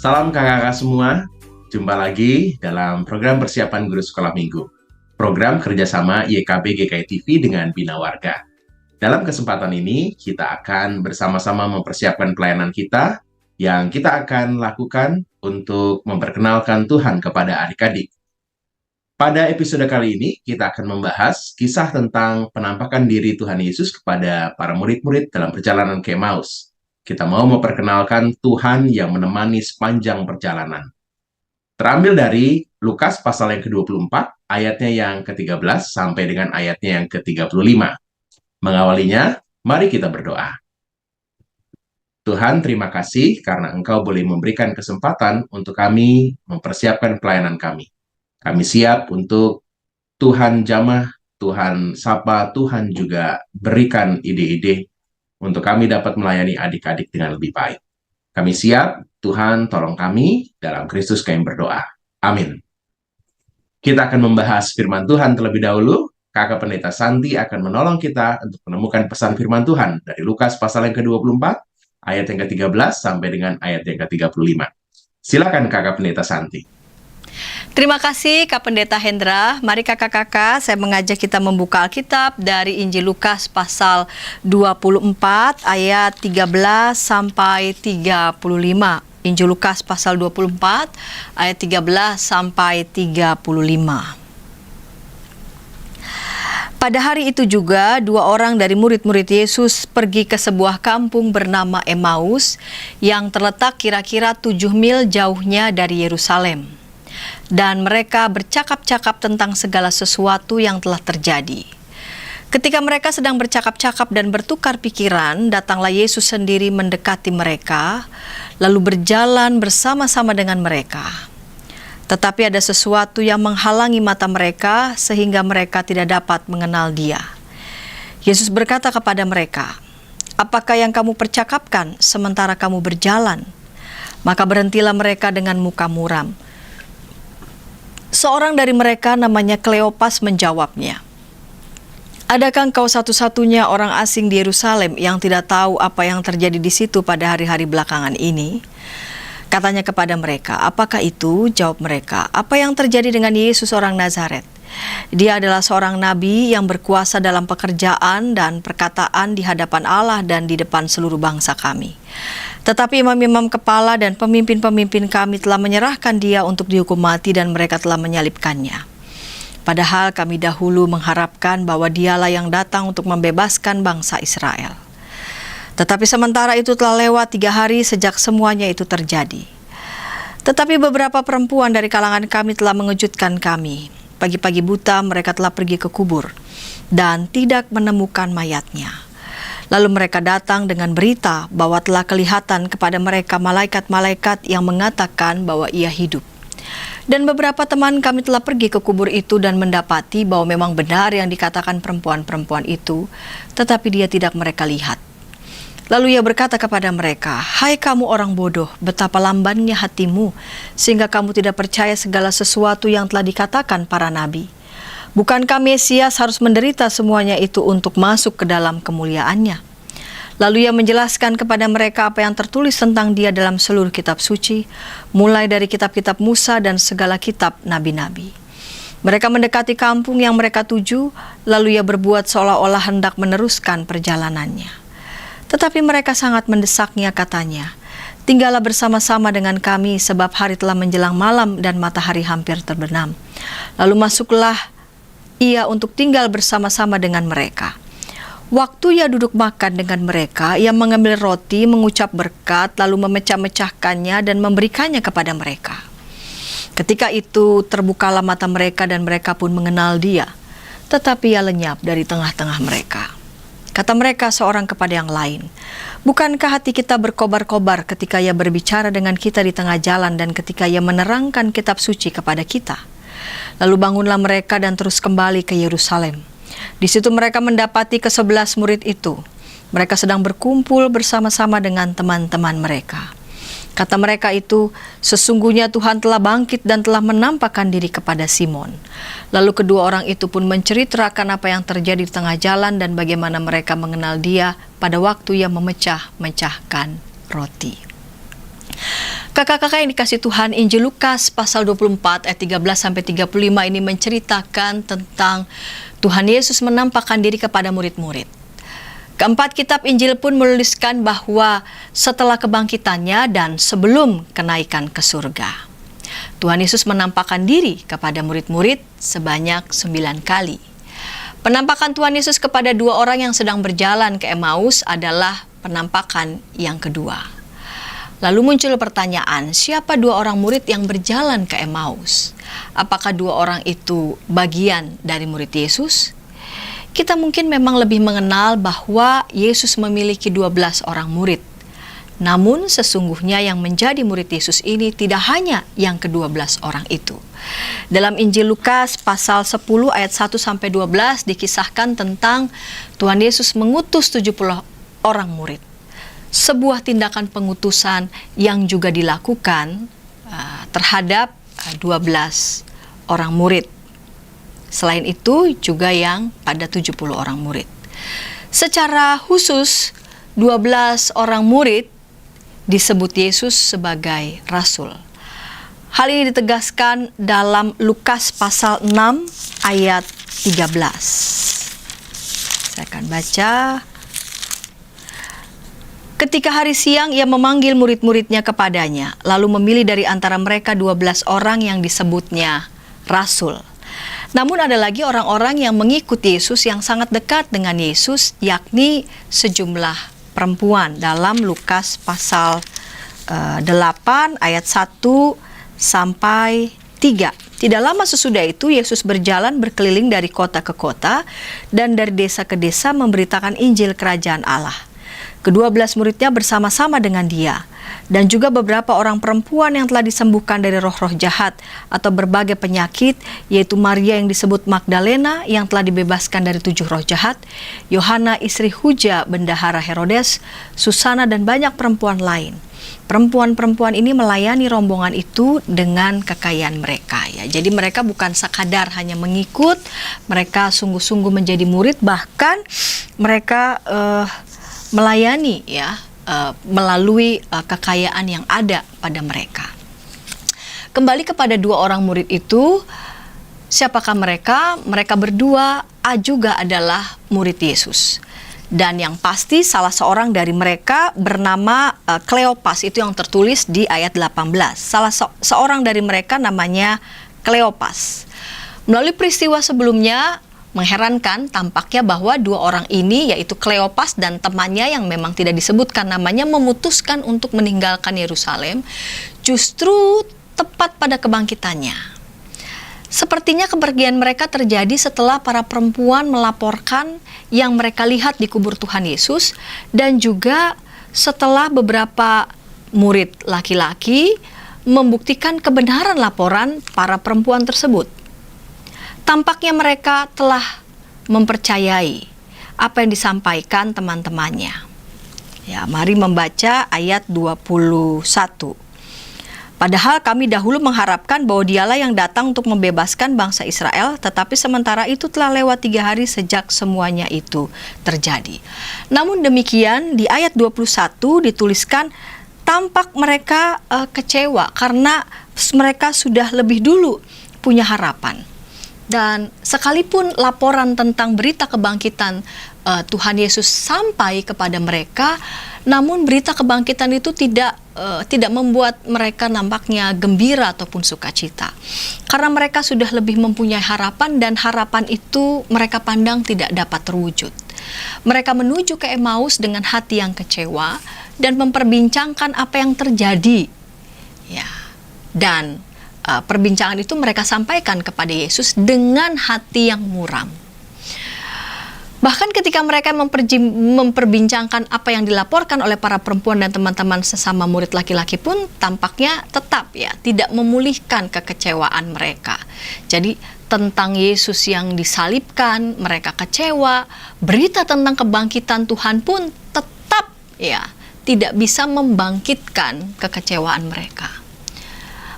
Salam kakak-kakak semua, jumpa lagi dalam program persiapan guru sekolah minggu. Program kerjasama YKB GKI TV dengan Bina Warga. Dalam kesempatan ini, kita akan bersama-sama mempersiapkan pelayanan kita yang kita akan lakukan untuk memperkenalkan Tuhan kepada adik-adik. Pada episode kali ini, kita akan membahas kisah tentang penampakan diri Tuhan Yesus kepada para murid-murid dalam perjalanan ke Emmaus. Kita mau memperkenalkan Tuhan yang menemani sepanjang perjalanan. Terambil dari Lukas pasal yang ke-24, ayatnya yang ke-13 sampai dengan ayatnya yang ke-35. Mengawalinya, mari kita berdoa. Tuhan, terima kasih karena Engkau boleh memberikan kesempatan untuk kami mempersiapkan pelayanan kami. Kami siap untuk Tuhan jamah, Tuhan sapa, Tuhan juga berikan ide-ide untuk kami dapat melayani adik-adik dengan lebih baik. Kami siap, Tuhan tolong kami, dalam Kristus kami berdoa. Amin. Kita akan membahas firman Tuhan terlebih dahulu. Kakak Pendeta Santi akan menolong kita untuk menemukan pesan firman Tuhan dari Lukas pasal yang ke-24, ayat yang ke-13 sampai dengan ayat yang ke-35. Silakan Kakak Pendeta Santi. Terima kasih Kak Pendeta Hendra. Mari kakak-kakak, saya mengajak kita membuka Alkitab dari Injil Lukas pasal 24 ayat 13 sampai 35. Injil Lukas pasal 24 ayat 13 sampai 35. Pada hari itu juga, dua orang dari murid-murid Yesus pergi ke sebuah kampung bernama Emmaus yang terletak kira-kira 7 mil jauhnya dari Yerusalem. Dan mereka bercakap-cakap tentang segala sesuatu yang telah terjadi. Ketika mereka sedang bercakap-cakap dan bertukar pikiran, datanglah Yesus sendiri mendekati mereka, lalu berjalan bersama-sama dengan mereka. Tetapi ada sesuatu yang menghalangi mata mereka, sehingga mereka tidak dapat mengenal Dia. Yesus berkata kepada mereka, "Apakah yang kamu percakapkan sementara kamu berjalan?" Maka berhentilah mereka dengan muka muram. Seorang dari mereka namanya Kleopas menjawabnya, "Adakah engkau satu-satunya orang asing di Yerusalem yang tidak tahu apa yang terjadi di situ pada hari-hari belakangan ini?" Katanya kepada mereka, "Apakah itu?" Jawab mereka, "Apa yang terjadi dengan Yesus orang Nazaret? Dia adalah seorang nabi yang berkuasa dalam pekerjaan dan perkataan di hadapan Allah dan di depan seluruh bangsa kami. Tetapi imam-imam kepala dan pemimpin-pemimpin kami telah menyerahkan dia untuk dihukum mati dan mereka telah menyalibkannya. Padahal kami dahulu mengharapkan bahwa dialah yang datang untuk membebaskan bangsa Israel. Tetapi sementara itu telah lewat 3 hari sejak semuanya itu terjadi. Tetapi beberapa perempuan dari kalangan kami telah mengejutkan kami. Pagi-pagi buta mereka telah pergi ke kubur dan tidak menemukan mayatnya. Lalu mereka datang dengan berita bahwa telah kelihatan kepada mereka malaikat-malaikat yang mengatakan bahwa ia hidup. Dan beberapa teman kami telah pergi ke kubur itu dan mendapati bahwa memang benar yang dikatakan perempuan-perempuan itu, tetapi dia tidak mereka lihat. Lalu ia berkata kepada mereka, "Hai kamu orang bodoh, betapa lambannya hatimu, sehingga kamu tidak percaya segala sesuatu yang telah dikatakan para nabi. Bukankah Mesias harus menderita semuanya itu untuk masuk ke dalam kemuliaannya?" Lalu ia menjelaskan kepada mereka apa yang tertulis tentang dia dalam seluruh kitab suci, mulai dari kitab-kitab Musa dan segala kitab nabi-nabi. Mereka mendekati kampung yang mereka tuju, lalu ia berbuat seolah-olah hendak meneruskan perjalanannya. Tetapi mereka sangat mendesaknya, katanya, "Tinggallah bersama-sama dengan kami sebab hari telah menjelang malam dan matahari hampir terbenam." Lalu masuklah ia untuk tinggal bersama-sama dengan mereka. Waktu ia duduk makan dengan mereka, ia mengambil roti, mengucap berkat, lalu memecah-mecahkannya dan memberikannya kepada mereka. Ketika itu terbukalah mata mereka dan mereka pun mengenal dia, tetapi ia lenyap dari tengah-tengah mereka. Kata mereka seorang kepada yang lain, "Bukankah hati kita berkobar-kobar ketika ia berbicara dengan kita di tengah jalan dan ketika ia menerangkan kitab suci kepada kita?" Lalu bangunlah mereka dan terus kembali ke Yerusalem. Di situ mereka mendapati ke-11 murid itu. Mereka sedang berkumpul bersama-sama dengan teman-teman mereka. Kata mereka itu, "Sesungguhnya Tuhan telah bangkit dan telah menampakkan diri kepada Simon." Lalu kedua orang itu pun menceritakan apa yang terjadi di tengah jalan dan bagaimana mereka mengenal dia pada waktu ia memecah-mecahkan roti. Kakak-kakak yang dikasih Tuhan, Injil Lukas pasal 24 ayat 13 sampai 35 ini menceritakan tentang Tuhan Yesus menampakkan diri kepada murid-murid. Keempat kitab Injil pun menuliskan bahwa setelah kebangkitannya dan sebelum kenaikan ke surga, Tuhan Yesus menampakkan diri kepada murid-murid sebanyak 9 kali. Penampakan Tuhan Yesus kepada 2 orang yang sedang berjalan ke Emmaus adalah penampakan yang kedua. Lalu muncul pertanyaan, siapa 2 orang murid yang berjalan ke Emmaus? Apakah 2 orang itu bagian dari murid Yesus? Kita mungkin memang lebih mengenal bahwa Yesus memiliki 12 orang murid. Namun sesungguhnya yang menjadi murid Yesus ini tidak hanya yang ke-12 orang itu. Dalam Injil Lukas pasal 10 ayat 1 sampai 12 dikisahkan tentang Tuhan Yesus mengutus 70 orang murid. Sebuah tindakan pengutusan yang juga dilakukan terhadap 12 orang murid. Selain itu juga yang pada 70 orang murid. Secara khusus 12 orang murid disebut Yesus sebagai rasul. Hal ini ditegaskan dalam Lukas pasal 6 ayat 13. Saya akan baca. Ketika hari siang, ia memanggil murid-muridnya kepadanya, lalu memilih dari antara mereka 12 orang yang disebutnya rasul. Namun ada lagi orang-orang yang mengikuti Yesus yang sangat dekat dengan Yesus, yakni sejumlah perempuan dalam Lukas pasal 8 ayat 1 sampai 3. Tidak lama sesudah itu, Yesus berjalan berkeliling dari kota ke kota dan dari desa ke desa memberitakan Injil Kerajaan Allah. Ke-12 muridnya bersama-sama dengan dia, dan juga beberapa orang perempuan yang telah disembuhkan dari roh-roh jahat atau berbagai penyakit, yaitu Maria yang disebut Magdalena yang telah dibebaskan dari 7 roh jahat, Yohana istri Huja bendahara Herodes, Susana dan banyak perempuan lain. Perempuan-perempuan ini melayani rombongan itu dengan kekayaan mereka. Ya, jadi mereka bukan sekadar hanya mengikut, mereka sungguh-sungguh menjadi murid, bahkan mereka melayani melalui kekayaan yang ada pada mereka. Kembali kepada 2 orang murid itu, siapakah mereka? Mereka berdua juga adalah murid Yesus. Dan yang pasti salah seorang dari mereka bernama Kleopas, itu yang tertulis di ayat 18. Seorang dari mereka namanya Kleopas. Melalui peristiwa sebelumnya, mengherankan tampaknya bahwa 2 orang ini, yaitu Kleopas dan temannya yang memang tidak disebutkan namanya, memutuskan untuk meninggalkan Yerusalem justru tepat pada kebangkitannya. Sepertinya kepergian mereka terjadi setelah para perempuan melaporkan yang mereka lihat di kubur Tuhan Yesus, dan juga setelah beberapa murid laki-laki membuktikan kebenaran laporan para perempuan tersebut. Tampaknya mereka telah mempercayai apa yang disampaikan teman-temannya. Ya, mari membaca ayat 21. Padahal kami dahulu mengharapkan bahwa dialah yang datang untuk membebaskan bangsa Israel, tetapi sementara itu telah lewat 3 hari sejak semuanya itu terjadi. Namun demikian, di ayat 21 dituliskan tampak mereka kecewa karena mereka sudah lebih dulu punya harapan. Dan sekalipun laporan tentang berita kebangkitan Tuhan Yesus sampai kepada mereka, namun berita kebangkitan itu tidak membuat mereka nampaknya gembira ataupun sukacita. Karena mereka sudah lebih mempunyai harapan, dan harapan itu mereka pandang tidak dapat terwujud. Mereka menuju ke Emmaus dengan hati yang kecewa dan memperbincangkan apa yang terjadi. Ya, dan perbincangan itu mereka sampaikan kepada Yesus dengan hati yang muram. Bahkan ketika mereka memperbincangkan apa yang dilaporkan oleh para perempuan dan teman-teman sesama murid laki-laki pun tampaknya tetap tidak memulihkan kekecewaan mereka. Jadi tentang Yesus yang disalibkan mereka kecewa, berita tentang kebangkitan Tuhan pun tetap tidak bisa membangkitkan kekecewaan mereka.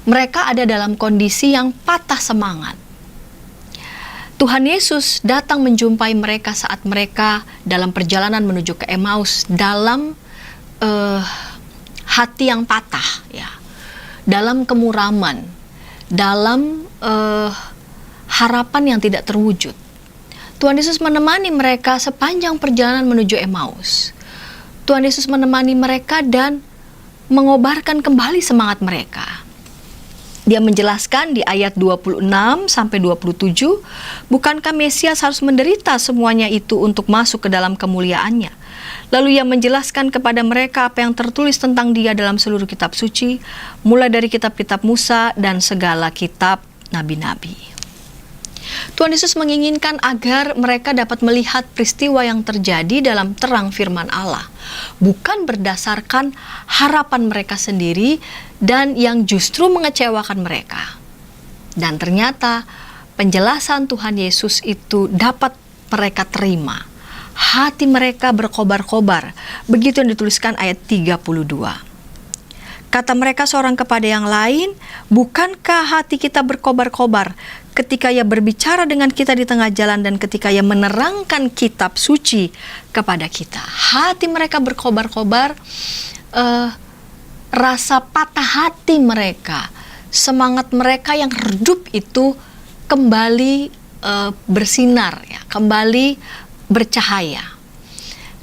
Mereka ada dalam kondisi yang patah semangat. Tuhan Yesus datang menjumpai mereka saat mereka dalam perjalanan menuju ke Emmaus dalam hati yang patah, dalam kemuraman, dalam harapan yang tidak terwujud. Tuhan Yesus menemani mereka sepanjang perjalanan menuju Emmaus. Tuhan Yesus menemani mereka dan mengobarkan kembali semangat mereka. Dia menjelaskan di ayat 26 sampai 27, bukankah Mesias harus menderita semuanya itu untuk masuk ke dalam kemuliaannya? Lalu ia menjelaskan kepada mereka apa yang tertulis tentang dia dalam seluruh kitab suci, mulai dari kitab-kitab Musa dan segala kitab nabi-nabi. Tuhan Yesus menginginkan agar mereka dapat melihat peristiwa yang terjadi dalam terang firman Allah, bukan berdasarkan harapan mereka sendiri dan yang justru mengecewakan mereka. Dan ternyata penjelasan Tuhan Yesus itu dapat mereka terima. Hati mereka berkobar-kobar. Begitu yang dituliskan ayat 32. Kata mereka seorang kepada yang lain, bukankah hati kita berkobar-kobar ketika ia berbicara dengan kita di tengah jalan dan ketika ia menerangkan kitab suci kepada kita? Hati mereka berkobar-kobar, rasa patah hati mereka, semangat mereka yang redup itu kembali bersinar, ya, kembali bercahaya.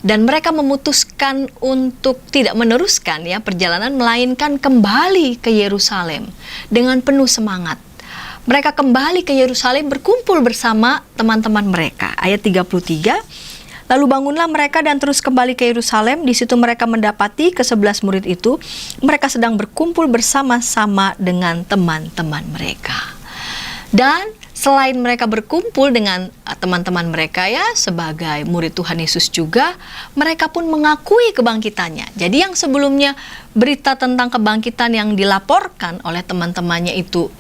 Dan mereka memutuskan untuk tidak meneruskan perjalanan, melainkan kembali ke Yerusalem dengan penuh semangat. Mereka kembali ke Yerusalem berkumpul bersama teman-teman mereka. Ayat 33, lalu bangunlah mereka dan terus kembali ke Yerusalem. Di situ mereka mendapati ke-11 murid itu, mereka sedang berkumpul bersama-sama dengan teman-teman mereka. Dan selain mereka berkumpul dengan teman-teman mereka sebagai murid Tuhan Yesus juga, mereka pun mengakui kebangkitannya. Jadi yang sebelumnya berita tentang kebangkitan yang dilaporkan oleh teman-temannya itu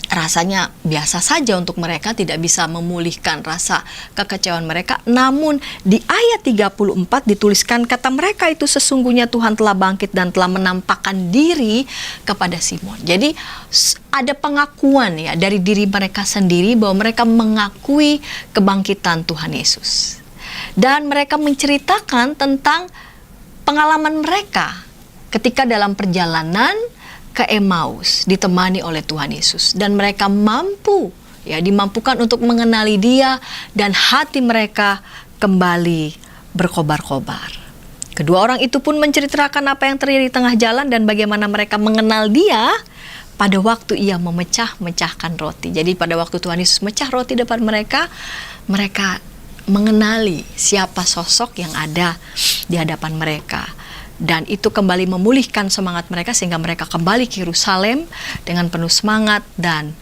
rasanya biasa saja untuk mereka, tidak bisa memulihkan rasa kekecewaan mereka. Namun di ayat 34 dituliskan, kata mereka itu sesungguhnya Tuhan telah bangkit dan telah menampakkan diri kepada Simon. Jadi ada pengakuan dari diri mereka sendiri bahwa mereka mengakui kebangkitan Tuhan Yesus. Dan mereka menceritakan tentang pengalaman mereka ketika dalam perjalanan ke Emmaus ditemani oleh Tuhan Yesus, dan mereka dimampukan untuk mengenali Dia, dan hati mereka kembali berkobar-kobar. Kedua orang itu pun menceritakan apa yang terjadi di tengah jalan dan bagaimana mereka mengenal Dia pada waktu Ia memecah-mecahkan roti. Jadi pada waktu Tuhan Yesus mecah roti depan mereka, mereka mengenali siapa sosok yang ada di hadapan mereka. Dan itu kembali memulihkan semangat mereka sehingga mereka kembali ke Yerusalem dengan penuh semangat dan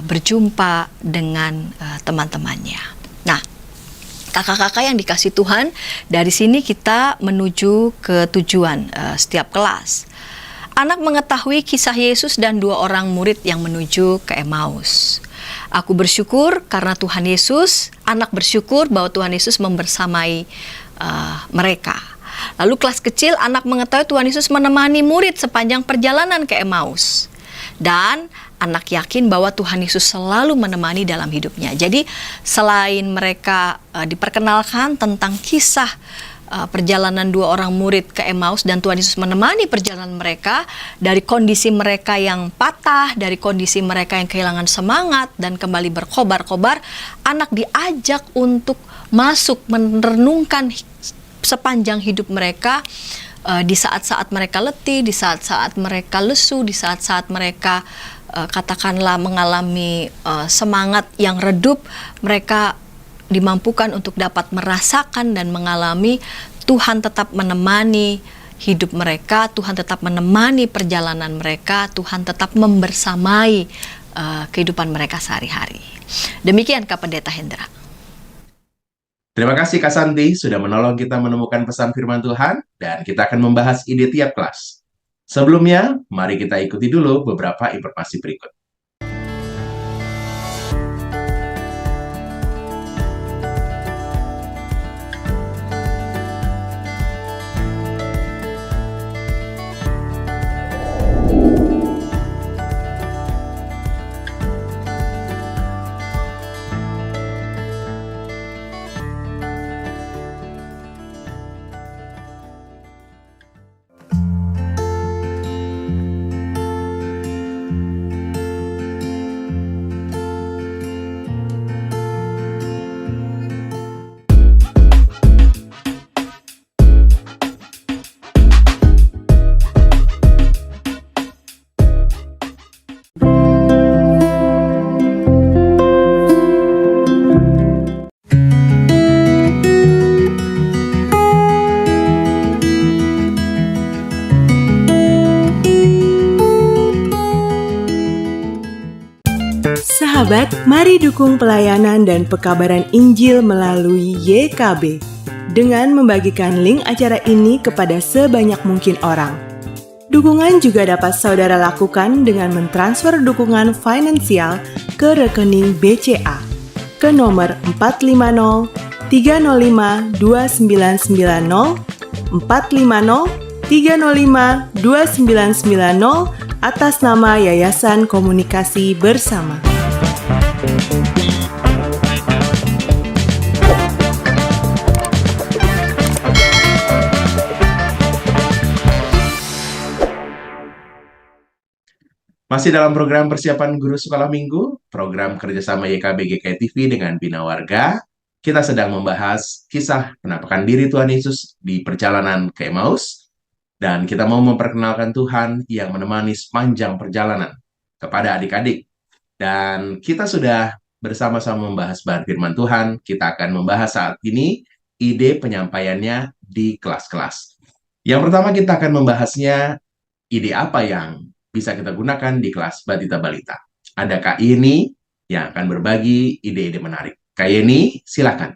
berjumpa dengan teman-temannya. Nah, kakak-kakak yang dikasih Tuhan, dari sini kita menuju ke tujuan setiap kelas. Anak mengetahui kisah Yesus dan 2 orang murid yang menuju ke Emmaus. Aku bersyukur karena Tuhan Yesus, anak bersyukur bahwa Tuhan Yesus membersamai mereka. Lalu kelas kecil, anak mengetahui Tuhan Yesus menemani murid sepanjang perjalanan ke Emmaus. Dan anak yakin bahwa Tuhan Yesus selalu menemani dalam hidupnya. Jadi selain mereka diperkenalkan tentang kisah perjalanan 2 orang murid ke Emmaus dan Tuhan Yesus menemani perjalanan mereka, dari kondisi mereka yang patah, dari kondisi mereka yang kehilangan semangat dan kembali berkobar-kobar, anak diajak untuk masuk merenungkan sepanjang hidup mereka, di saat-saat mereka letih, di saat-saat mereka lesu, di saat-saat mereka katakanlah mengalami semangat yang redup, mereka dimampukan untuk dapat merasakan dan mengalami Tuhan tetap menemani hidup mereka, Tuhan tetap menemani perjalanan mereka, Tuhan tetap membersamai kehidupan mereka sehari-hari. Demikian Kak Pendeta Hendra. Terima kasih Kak Santi sudah menolong kita menemukan pesan firman Tuhan, dan kita akan membahas ide tiap kelas. Sebelumnya, mari kita ikuti dulu beberapa informasi berikut. Sahabat, mari dukung pelayanan dan pekabaran Injil melalui YKB dengan membagikan link acara ini kepada sebanyak mungkin orang. Dukungan juga dapat saudara lakukan dengan mentransfer dukungan finansial ke rekening BCA ke nomor 450 305 2990 450 305 2990 atas nama Yayasan Komunikasi Bersama. Masih dalam program persiapan guru sekolah minggu, program kerjasama YKB GKI TV dengan Bina Warga, kita sedang membahas kisah penampakan diri Tuhan Yesus di perjalanan ke Emmaus, dan kita mau memperkenalkan Tuhan yang menemani sepanjang perjalanan kepada adik-adik. Dan kita sudah bersama-sama membahas bahan firman Tuhan, kita akan membahas saat ini ide penyampaiannya di kelas-kelas. Yang pertama kita akan membahasnya, ide apa yang bisa kita gunakan di kelas Batita Balita. Ada Kak Yeni yang akan berbagi ide-ide menarik. Kak Yeni, silakan.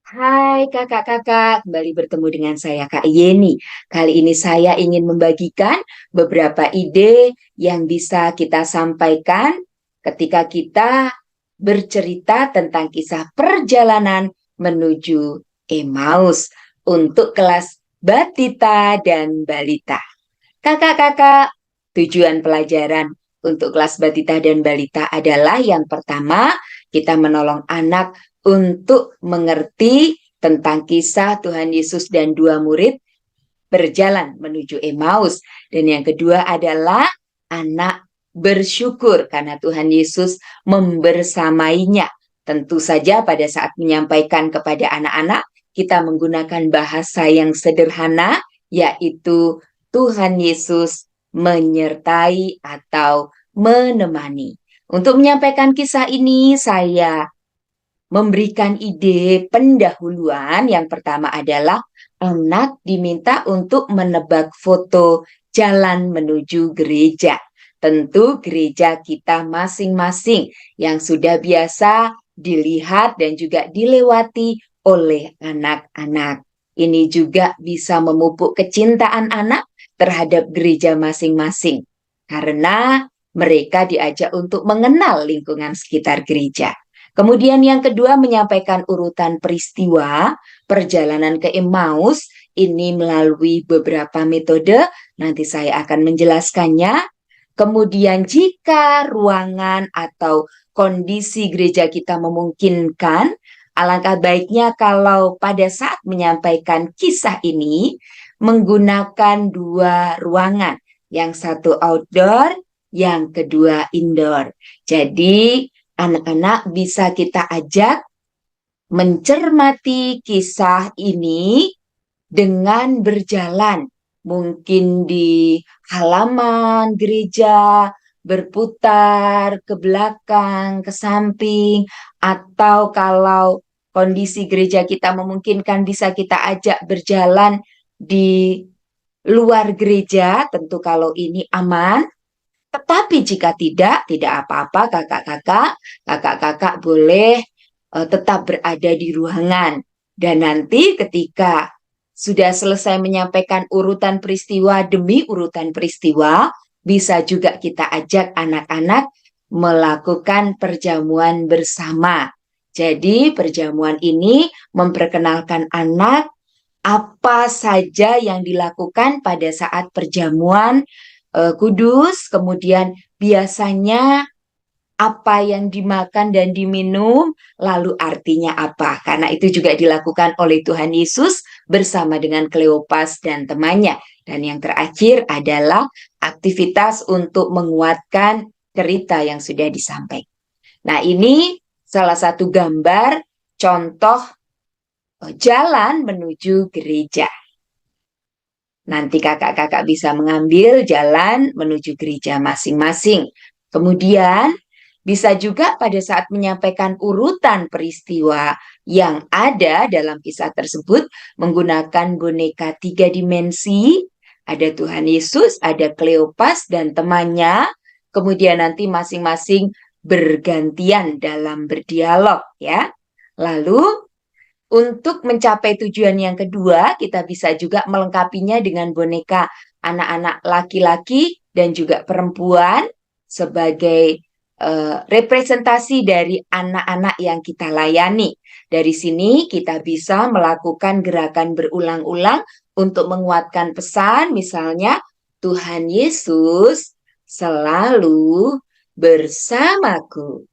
Hai kakak-kakak, kembali bertemu dengan saya Kak Yeni. Kali ini saya ingin membagikan beberapa ide yang bisa kita sampaikan ketika kita bercerita tentang kisah perjalanan menuju Emmaus untuk kelas Batita dan Balita. Kakak-kakak, tujuan pelajaran untuk kelas Batita dan Balita adalah yang pertama, kita menolong anak untuk mengerti tentang kisah Tuhan Yesus dan dua murid berjalan menuju Emmaus. Dan yang kedua adalah anak bersyukur karena Tuhan Yesus membersamainya. Tentu saja pada saat menyampaikan kepada anak-anak, kita menggunakan bahasa yang sederhana, yaitu Tuhan Yesus menyertai atau menemani. Untuk menyampaikan kisah ini, saya memberikan ide pendahuluan. Yang pertama adalah anak diminta untuk menebak foto jalan menuju gereja. Tentu gereja kita masing-masing yang sudah biasa dilihat dan juga dilewati oleh anak-anak. Ini juga bisa memupuk kecintaan anak terhadap gereja masing-masing, karena mereka diajak untuk mengenal lingkungan sekitar gereja. Kemudian yang kedua, menyampaikan urutan peristiwa perjalanan ke Emmaus ini melalui beberapa metode. Nanti saya akan menjelaskannya. Kemudian jika ruangan atau kondisi gereja kita memungkinkan, alangkah baiknya kalau pada saat menyampaikan kisah ini menggunakan dua ruangan, yang satu outdoor, yang kedua indoor. Jadi anak-anak bisa kita ajak mencermati kisah ini dengan berjalan, mungkin di halaman gereja, berputar ke belakang, ke samping, atau kalau kondisi gereja kita memungkinkan bisa kita ajak berjalan di luar gereja, tentu kalau ini aman. Tetapi jika tidak apa-apa kakak-kakak boleh tetap berada di ruangan. Dan nanti ketika sudah selesai menyampaikan urutan peristiwa demi urutan peristiwa, bisa juga kita ajak anak-anak melakukan perjamuan bersama. Jadi perjamuan ini memperkenalkan anak apa saja yang dilakukan pada saat perjamuan kudus, kemudian biasanya apa yang dimakan dan diminum, lalu artinya apa. Karena itu juga dilakukan oleh Tuhan Yesus bersama dengan Kleopas dan temannya. Dan yang terakhir adalah aktivitas untuk menguatkan cerita yang sudah disampaikan. Nah, ini salah satu gambar contoh jalan menuju gereja. Nanti kakak-kakak bisa mengambil jalan menuju gereja masing-masing. Kemudian bisa juga pada saat menyampaikan urutan peristiwa yang ada dalam kisah tersebut menggunakan boneka 3 dimensi. Ada Tuhan Yesus, ada Kleopas dan temannya. Kemudian nanti masing-masing bergantian dalam berdialog ya. Lalu untuk mencapai tujuan yang kedua, kita bisa juga melengkapinya dengan boneka anak-anak laki-laki dan juga perempuan sebagai representasi dari anak-anak yang kita layani. Dari sini kita bisa melakukan gerakan berulang-ulang untuk menguatkan pesan, misalnya Tuhan Yesus selalu bersamaku.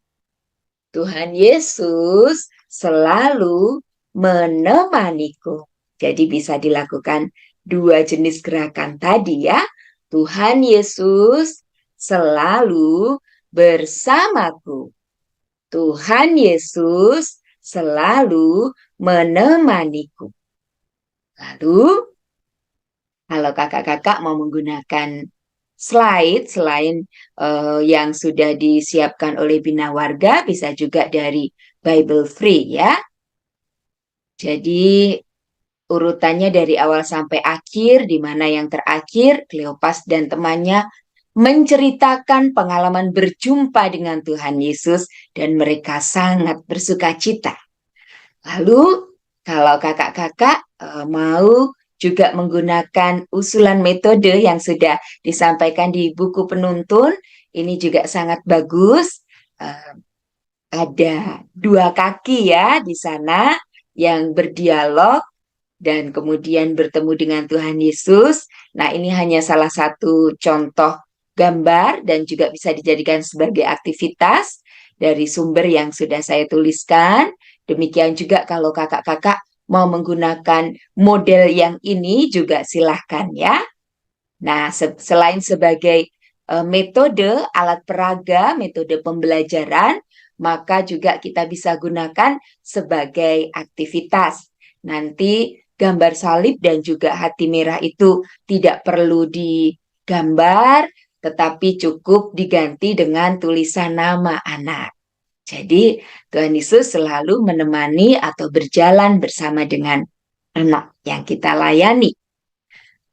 Tuhan Yesus selalu menemaniku. Jadi bisa dilakukan dua jenis gerakan tadi ya. Tuhan Yesus selalu bersamaku. Tuhan Yesus selalu menemaniku. Lalu, kalau kakak-kakak mau menggunakan slide selain yang sudah disiapkan oleh Bina Warga, bisa juga dari Bible Free ya. Jadi urutannya dari awal sampai akhir, di mana yang terakhir Kleopas dan temannya menceritakan pengalaman berjumpa dengan Tuhan Yesus dan mereka sangat bersuka cita. Lalu kalau kakak-kakak mau juga menggunakan usulan metode yang sudah disampaikan di buku penuntun, ini juga sangat bagus. Ada dua kaki ya di sana yang berdialog dan kemudian bertemu dengan Tuhan Yesus. Nah, ini hanya salah satu contoh gambar dan juga bisa dijadikan sebagai aktivitas dari sumber yang sudah saya tuliskan. Demikian juga kalau kakak-kakak mau menggunakan model yang ini juga silahkan ya. Nah, selain sebagai metode alat peraga, metode pembelajaran, maka juga kita bisa gunakan sebagai aktivitas. Nanti gambar salib dan juga hati merah itu tidak perlu digambar, tetapi cukup diganti dengan tulisan nama anak. Jadi Tuhan Yesus selalu menemani atau berjalan bersama dengan anak yang kita layani.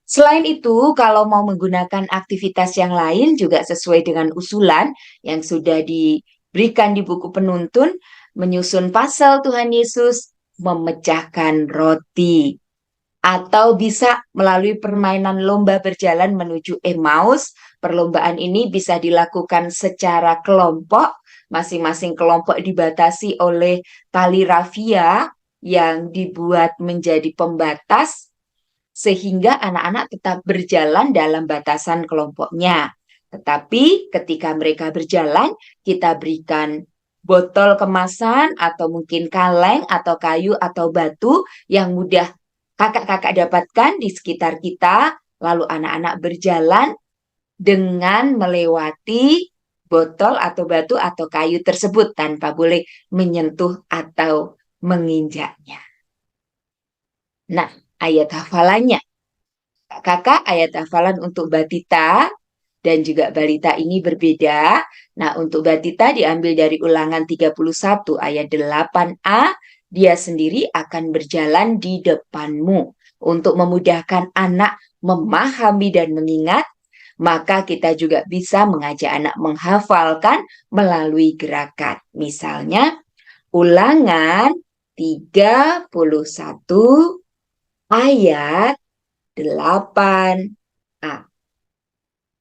Selain itu, kalau mau menggunakan aktivitas yang lain juga sesuai dengan usulan yang sudah diberikan di buku penuntun, menyusun pasal Tuhan Yesus, memecahkan roti, atau bisa melalui permainan lomba berjalan menuju Emmaus. Perlombaan ini bisa dilakukan secara kelompok, masing-masing kelompok dibatasi oleh tali rafia yang dibuat menjadi pembatas, sehingga anak-anak tetap berjalan dalam batasan kelompoknya. Tetapi ketika mereka berjalan, kita berikan botol kemasan atau mungkin kaleng atau kayu atau batu yang mudah kakak-kakak dapatkan di sekitar kita, lalu anak-anak berjalan dengan melewati botol atau batu atau kayu tersebut tanpa boleh menyentuh atau menginjaknya. Nah, ayat hafalannya. Kakak, ayat hafalan untuk Batita dan juga balita ini berbeda. Nah, untuk Batita diambil dari Ulangan 31 ayat 8a. Dia sendiri akan berjalan di depanmu. Untuk memudahkan anak memahami dan mengingat, maka kita juga bisa mengajak anak menghafalkan melalui gerakan. Misalnya, Ulangan 31 ayat 8a.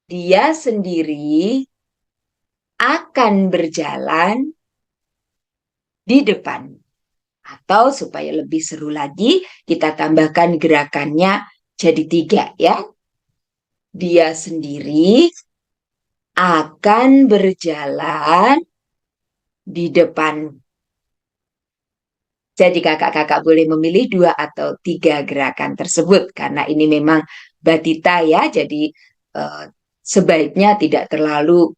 Dia sendiri akan berjalan di depan. Atau supaya lebih seru lagi, kita tambahkan gerakannya jadi 3 ya. Dia sendiri akan berjalan di depan. Jadi kakak-kakak boleh memilih 2 atau 3 gerakan tersebut. Karena ini memang Batita ya, jadi sebaiknya tidak terlalu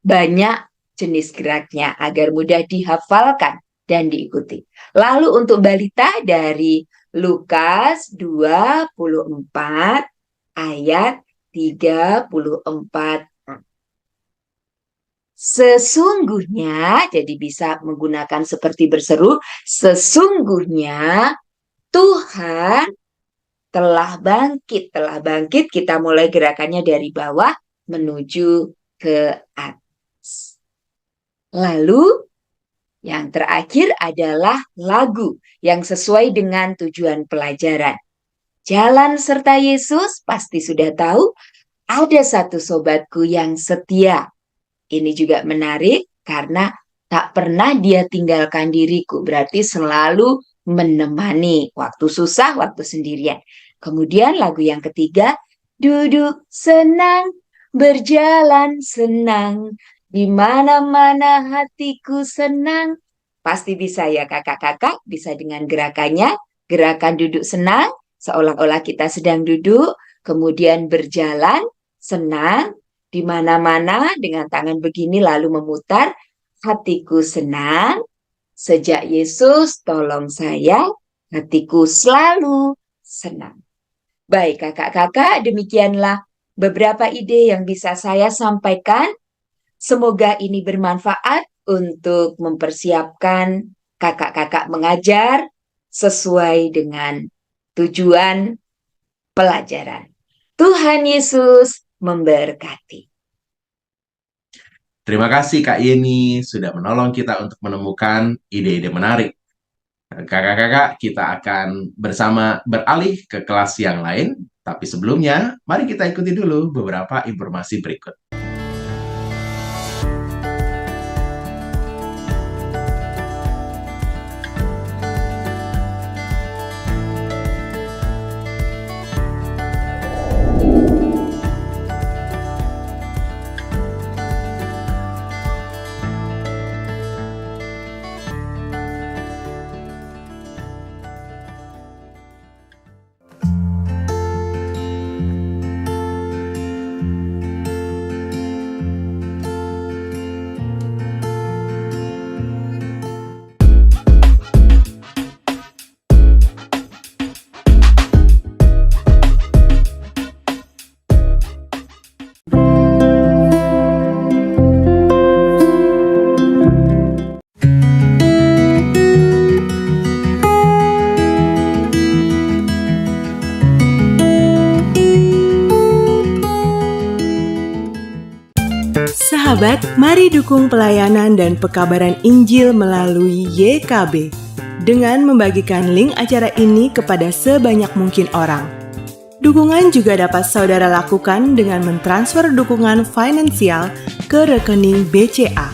banyak jenis geraknya agar mudah dihafalkan dan diikuti. Lalu untuk balita dari Lukas 24 ayat 34. Sesungguhnya, jadi bisa menggunakan seperti berseru, sesungguhnya Tuhan telah bangkit. Telah bangkit, kita mulai gerakannya dari bawah menuju ke atas. Lalu yang terakhir adalah lagu yang sesuai dengan tujuan pelajaran. Jalan serta Yesus pasti sudah tahu, ada satu sobatku yang setia. Ini juga menarik karena tak pernah dia tinggalkan diriku, berarti selalu menemani waktu susah, waktu sendirian. Kemudian lagu yang ketiga, duduk senang, berjalan senang, di mana-mana hatiku senang. Pasti bisa ya kakak-kakak, bisa dengan gerakannya, gerakan duduk senang, seolah-olah kita sedang duduk, kemudian berjalan senang, di mana-mana dengan tangan begini lalu memutar, hatiku senang, sejak Yesus tolong saya, hatiku selalu senang. Baik kakak-kakak, demikianlah beberapa ide yang bisa saya sampaikan. Semoga ini bermanfaat untuk mempersiapkan kakak-kakak mengajar sesuai dengan tujuan pelajaran. Tuhan Yesus memberkati. Terima kasih Kak Yeni sudah menolong kita untuk menemukan ide-ide menarik. Kakak-kakak, kita akan bersama beralih ke kelas yang lain, tapi sebelumnya, mari kita ikuti dulu beberapa informasi berikut. Sahabat, mari dukung pelayanan dan pekabaran Injil melalui YKB dengan membagikan link acara ini kepada sebanyak mungkin orang. Dukungan juga dapat saudara lakukan dengan mentransfer dukungan finansial ke rekening BCA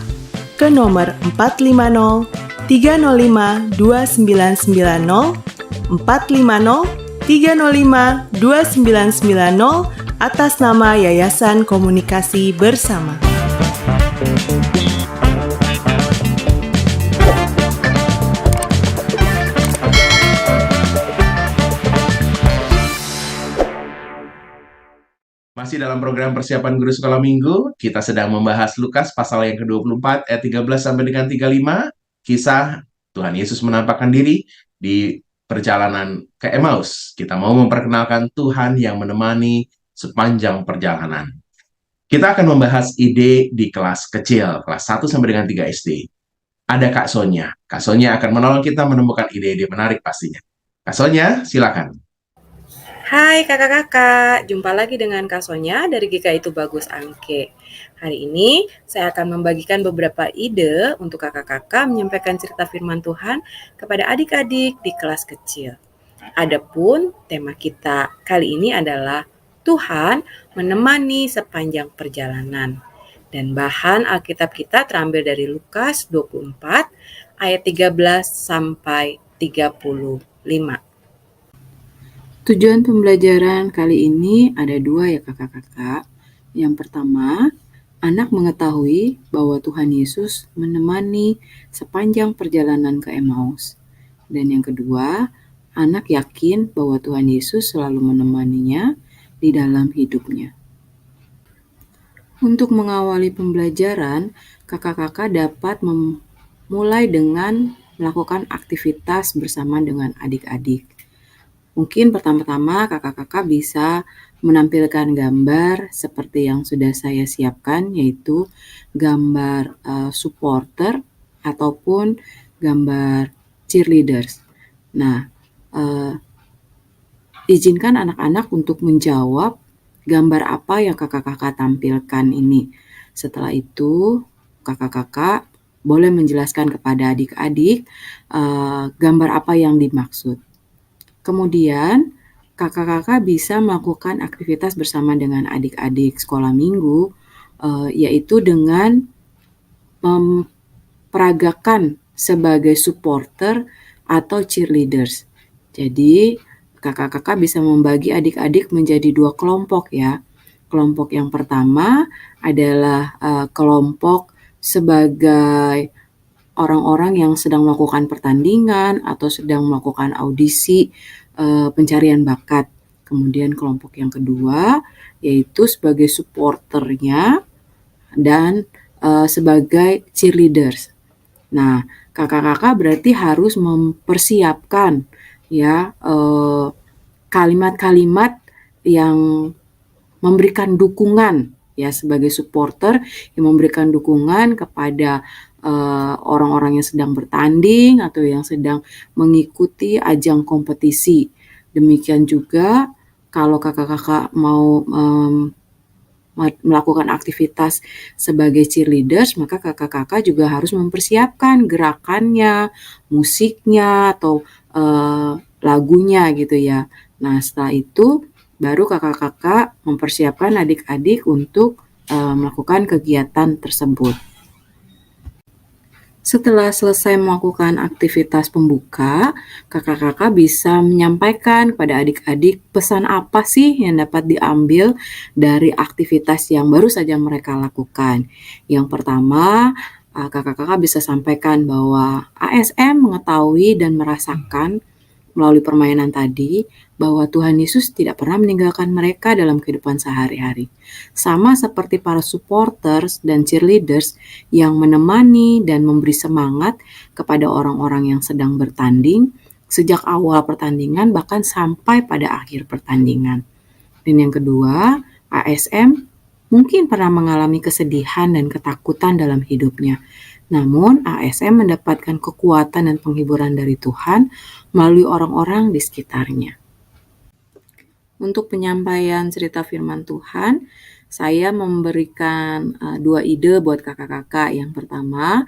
ke nomor 450 305 2990 450 305 2990 atas nama Yayasan Komunikasi Bersama. Masih dalam program persiapan guru sekolah minggu, kita sedang membahas Lukas pasal yang ke-24 ayat 13 sampai dengan 35, kisah Tuhan Yesus menampakkan diri di perjalanan ke Emmaus. Kita mau memperkenalkan Tuhan yang menemani sepanjang perjalanan. Kita akan membahas ide di kelas kecil, kelas 1 sampai dengan 3 SD. Ada Kak Sonya. Kak Sonya akan menolong kita menemukan ide-ide menarik pastinya. Kak Sonya, silakan. Hai kakak-kakak, jumpa lagi dengan Kak Sonya dari GKI Tubagus Angke. Hari ini saya akan membagikan beberapa ide untuk kakak-kakak menyampaikan cerita firman Tuhan kepada adik-adik di kelas kecil. Adapun tema kita kali ini adalah Tuhan menemani sepanjang perjalanan. Dan bahan Alkitab kita terambil dari Lukas 24 ayat 13 sampai 35. Tujuan pembelajaran kali ini ada dua ya kakak-kakak. Yang pertama, anak mengetahui bahwa Tuhan Yesus menemani sepanjang perjalanan ke Emmaus. Dan yang kedua, anak yakin bahwa Tuhan Yesus selalu menemaninya di dalam hidupnya. Untuk mengawali pembelajaran, kakak-kakak dapat memulai dengan melakukan aktivitas bersama dengan adik-adik. Mungkin pertama-tama kakak-kakak bisa menampilkan gambar seperti yang sudah saya siapkan, yaitu gambar supporter ataupun gambar cheerleaders. Nah, izinkan anak-anak untuk menjawab gambar apa yang kakak-kakak tampilkan ini. Setelah itu, kakak-kakak boleh menjelaskan kepada adik-adik gambar apa yang dimaksud. Kemudian, kakak-kakak bisa melakukan aktivitas bersama dengan adik-adik sekolah minggu, yaitu dengan memperagakan sebagai supporter atau cheerleaders. Jadi, kakak-kakak bisa membagi adik-adik menjadi 2 kelompok ya. Kelompok yang pertama adalah kelompok sebagai orang-orang yang sedang melakukan pertandingan atau sedang melakukan audisi pencarian bakat. Kemudian kelompok yang kedua yaitu sebagai supporternya dan sebagai cheerleaders. Nah, kakak-kakak berarti harus mempersiapkan ya kalimat-kalimat yang memberikan dukungan ya sebagai supporter yang memberikan dukungan kepada orang-orang yang sedang bertanding atau yang sedang mengikuti ajang kompetisi. Demikian juga kalau kakak-kakak mau melakukan aktivitas sebagai cheerleaders, maka kakak-kakak juga harus mempersiapkan gerakannya, musiknya, atau lagunya gitu ya. Nah, setelah itu baru kakak-kakak mempersiapkan adik-adik untuk melakukan kegiatan tersebut. Setelah selesai melakukan aktivitas pembuka, kakak-kakak bisa menyampaikan kepada adik-adik pesan apa sih yang dapat diambil dari aktivitas yang baru saja mereka lakukan. Yang pertama, kakak-kakak bisa sampaikan bahwa ASM mengetahui dan merasakan melalui permainan tadi bahwa Tuhan Yesus tidak pernah meninggalkan mereka dalam kehidupan sehari-hari. Sama seperti para supporters dan cheerleaders yang menemani dan memberi semangat kepada orang-orang yang sedang bertanding sejak awal pertandingan bahkan sampai pada akhir pertandingan. Dan yang kedua, ASM mungkin pernah mengalami kesedihan dan ketakutan dalam hidupnya. Namun, ASM mendapatkan kekuatan dan penghiburan dari Tuhan melalui orang-orang di sekitarnya. Untuk penyampaian cerita firman Tuhan, saya memberikan 2 ide buat kakak-kakak. Yang pertama,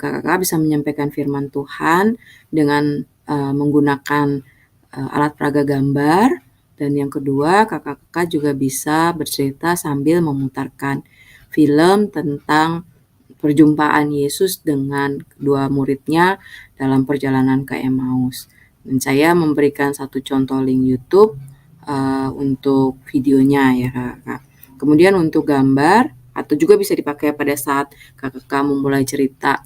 kakak-kakak bisa menyampaikan firman Tuhan dengan menggunakan alat peraga gambar. Dan yang kedua, kakak-kakak juga bisa bercerita sambil memutarkan film tentang perjumpaan Yesus dengan kedua muridnya dalam perjalanan ke Emmaus. Dan saya memberikan satu contoh link YouTube untuk videonya ya kakak. Kemudian untuk gambar atau juga bisa dipakai pada saat kakak memulai cerita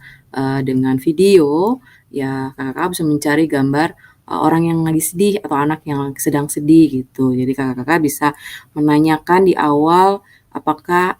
dengan video, ya kakak bisa mencari gambar orang yang lagi sedih atau anak yang sedang sedih gitu. Jadi kakak bisa menanyakan di awal apakah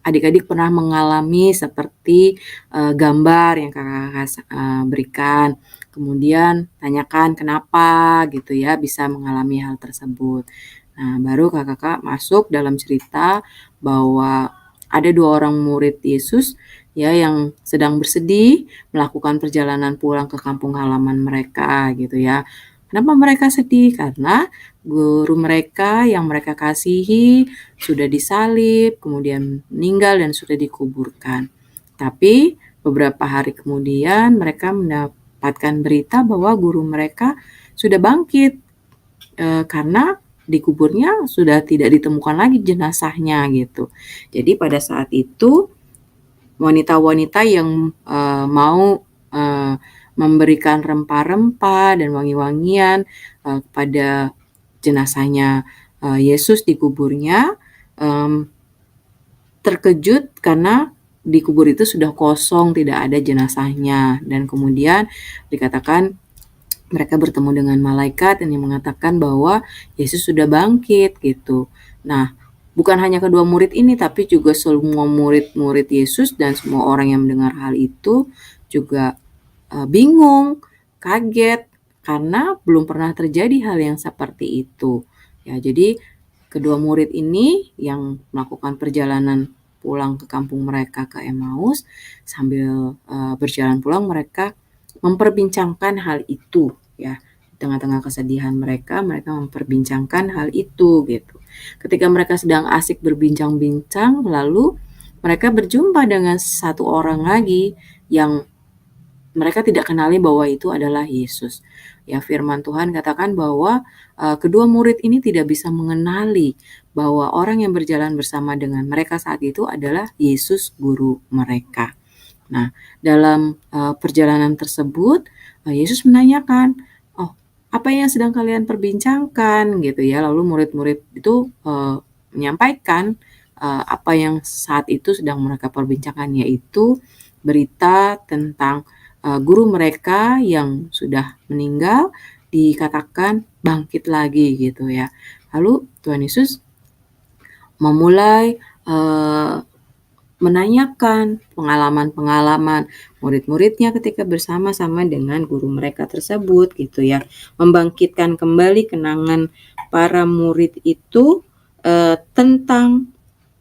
adik-adik pernah mengalami seperti gambar yang kakak berikan. Kemudian tanyakan kenapa gitu ya bisa mengalami hal tersebut. Nah, baru kakak masuk dalam cerita bahwa ada 2 orang murid Yesus ya yang sedang bersedih melakukan perjalanan pulang ke kampung halaman mereka gitu ya. Kenapa mereka sedih? Karena guru mereka yang mereka kasihi sudah disalib, kemudian meninggal dan sudah dikuburkan. Tapi beberapa hari kemudian mereka mendapatkan berita bahwa guru mereka sudah bangkit karena dikuburnya sudah tidak ditemukan lagi jenazahnya gitu. Jadi pada saat itu wanita-wanita yang mau memberikan rempah-rempah dan wangi-wangian kepada jenazahnya Yesus di kuburnya terkejut karena di kubur itu sudah kosong, tidak ada jenazahnya. Dan kemudian dikatakan mereka bertemu dengan malaikat yang mengatakan bahwa Yesus sudah bangkit gitu. Nah, bukan hanya kedua murid ini, tapi juga semua murid-murid Yesus dan semua orang yang mendengar hal itu juga bingung, kaget, karena belum pernah terjadi hal yang seperti itu. Ya, jadi kedua murid ini yang melakukan perjalanan pulang ke kampung mereka ke Emmaus, sambil berjalan pulang mereka memperbincangkan hal itu ya. Di tengah-tengah kesedihan mereka memperbincangkan hal itu gitu. Ketika mereka sedang asik berbincang-bincang, lalu mereka berjumpa dengan satu orang lagi yang mereka tidak kenali bahwa itu adalah Yesus. Ya, firman Tuhan katakan bahwa kedua murid ini tidak bisa mengenali bahwa orang yang berjalan bersama dengan mereka saat itu adalah Yesus guru mereka. Nah, dalam perjalanan tersebut, Yesus menanyakan, "Oh, apa yang sedang kalian perbincangkan?" gitu ya. Lalu murid-murid itu menyampaikan apa yang saat itu sedang mereka perbincangkan, yaitu berita tentang guru mereka yang sudah meninggal dikatakan bangkit lagi gitu ya. Lalu Tuhan Yesus memulai menanyakan pengalaman-pengalaman murid-muridnya ketika bersama-sama dengan guru mereka tersebut gitu ya. Membangkitkan kembali kenangan para murid itu tentang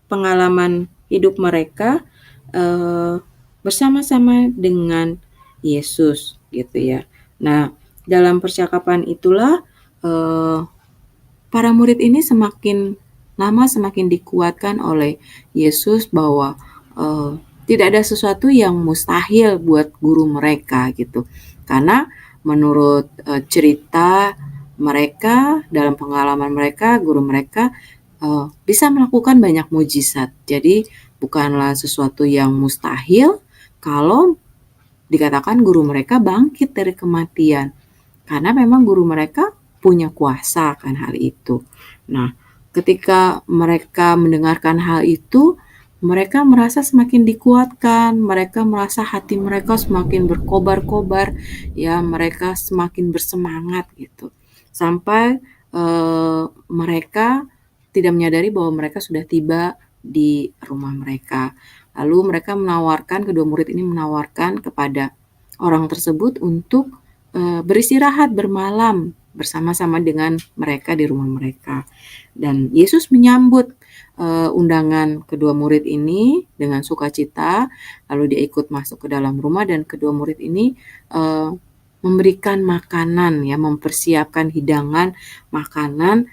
pengalaman hidup mereka bersama-sama dengan Yesus gitu ya. Nah, dalam percakapan itulah para murid ini semakin lama semakin dikuatkan oleh Yesus bahwa tidak ada sesuatu yang mustahil buat guru mereka gitu. Karena menurut cerita mereka, dalam pengalaman mereka, guru mereka bisa melakukan banyak mujizat. Jadi bukanlah sesuatu yang mustahil kalau dikatakan guru mereka bangkit dari kematian. Karena memang guru mereka punya kuasa akan hal itu. Nah, ketika mereka mendengarkan hal itu, mereka merasa semakin dikuatkan, mereka merasa hati mereka semakin berkobar-kobar, ya mereka semakin bersemangat gitu. Sampai mereka tidak menyadari bahwa mereka sudah tiba di rumah mereka. Lalu mereka kedua murid ini menawarkan kepada orang tersebut untuk beristirahat bermalam bersama-sama dengan mereka di rumah mereka. Dan Yesus menyambut undangan kedua murid ini dengan sukacita, lalu dia ikut masuk ke dalam rumah dan kedua murid ini memberikan makanan ya, mempersiapkan hidangan makanan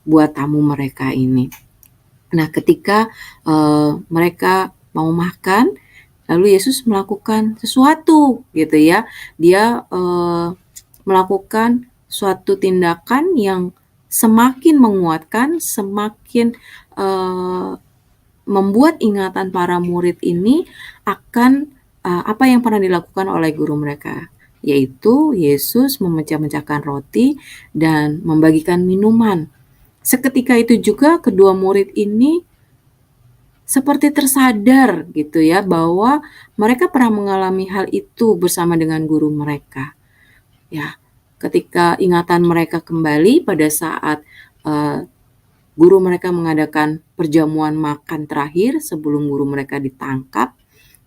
buat tamu mereka ini. Nah, ketika mereka mau makan, lalu Yesus melakukan sesuatu gitu ya. Dia melakukan suatu tindakan yang semakin menguatkan, semakin membuat ingatan para murid ini akan apa yang pernah dilakukan oleh guru mereka, yaitu Yesus memecah-mecahkan roti dan membagikan minuman. Seketika itu juga kedua murid ini seperti tersadar gitu ya, bahwa mereka pernah mengalami hal itu bersama dengan guru mereka. Ya, ketika ingatan mereka kembali pada saat guru mereka mengadakan perjamuan makan terakhir sebelum guru mereka ditangkap,